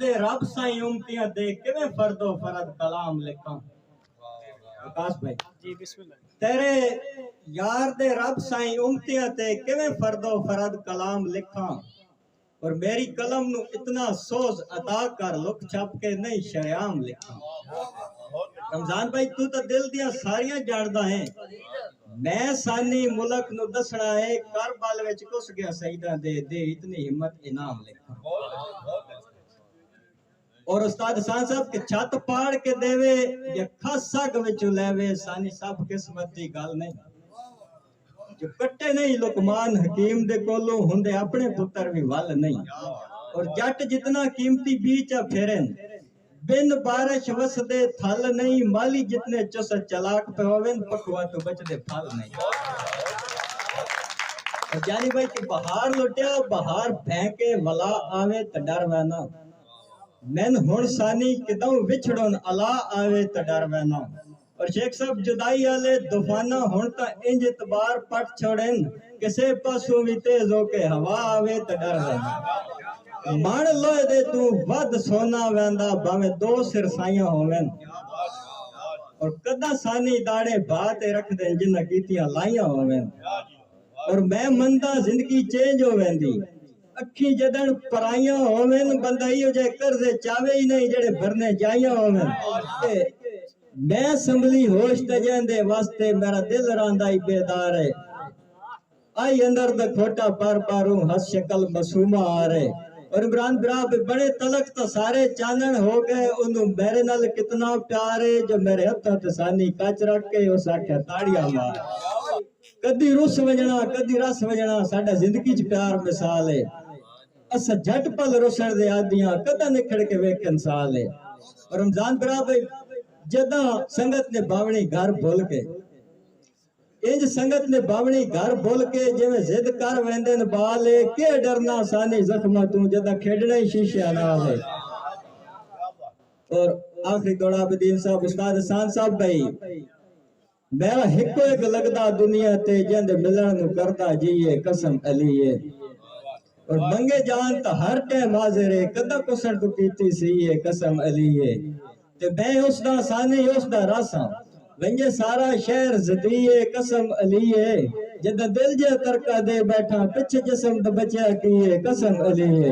دے رب سائیں امتیاں دے کیویں فرد و فرد کلام لکھاں آکاش بھائی جی بسم اللہ تیرے یار دے رب سائیں امتیاں تے کیویں فرد و فرد کلام لکھاں اور میری قلم نو اتنا سوز عطا کر لکھ چھپ کے نہیں شریعام لکھاں رمضان بھائی تو دل دیاں ساریاں جاندا ہیں میں سانی ملک نو دسنا ہے کربل وچ کس گیا سجدہ دے دے اتنی ہمت انعام لکھاں اور استاد حسان صاحب کے چھت پاڑ کے دیوے یا کھاسا وچ لیوے سانی سب قسمت دی گل نہیں جو کٹے نہیں لقمان حکیم دے کولوں ہوندے اپنے پتر بھی ول نہیں اور جٹ جتنا قیمتی بیچا پھرن بن بارش وسدے تھل نہیں مالی جتنے چس چلاک پہ ہوون پکوا تو بچدے پھل نہیں اور جانی بھائی کہ بہار لٹیا بہار پھینکے ولا آوے تے ڈر وینا من ہن سانی کدوں وچھڑن الا آوے تے ڈر وینا اور شیخ صاحب جدائی والے طوفانہ ہن تا انج اعتبار پٹ چھوڑن کسے پاسوں وی تیز ہو کے ہوا آوے تے ڈر وینا مان لوئے دے تو ود سونا ویندا باویں دو سر سائیاں ہوون اور کدا سانی داڑے بات رکھ دے جنہ کیتیاں لائیاں ہوون اور میں مندا زندگی چینج ہو ویندی اکھی جدن پرائیاں ہوون بندہ ایو جے قرضے چاوے ہی نہیں جڑے بھرنے جائیاں ہوون میں سنبھلی ہوش تجندے واسطے میرا دل راندا ہی بیدار ہے آئی اندر دا کھوٹا پر پاروں ہس شکل معصومہ آ رہے اور عمران براب بڑے تلک تا سارے چانن ہو گئے انہوں میرے نال کتنا پیارے جو میرے ہتھا تسانی کچ رکھ کے اس آکھیا تاڑیاں مار کدی رس وجنا کدی رس وجنا ساڈا زندگی چ پیار مثال ہے اسا جھٹ پل رسن دے آدیاں کدا نکھڑ کے ویکھن سال ہے اور رمضان براب جداں سنگت نے باونی گھر بھول کے انج سنگت نے باونی گھر بھول کے جویں ضد کر ویندن بالے کہ ڈرنا سانی زخماں تو جداں کھیڈنا ہی شیشے نال ہے اور آخری دوڑا بدین صاحب استاد حسان صاحب بھائی میرا ہکو ایک لگدا دنیا تے جند ملن نو کردا جیے قسم علی ہے اور منگے جان تا ہر ٹائم حاضر ہے کدا کسن تو کیتی سی ہے قسم علی ہے تے میں اس دا سانی اس دا راساں ونجے سارا شہر زدیے قسم علی ہے جدہ دل جے ترکا دے بیٹھا پچھ جسم دا بچیا کیے قسم علی ہے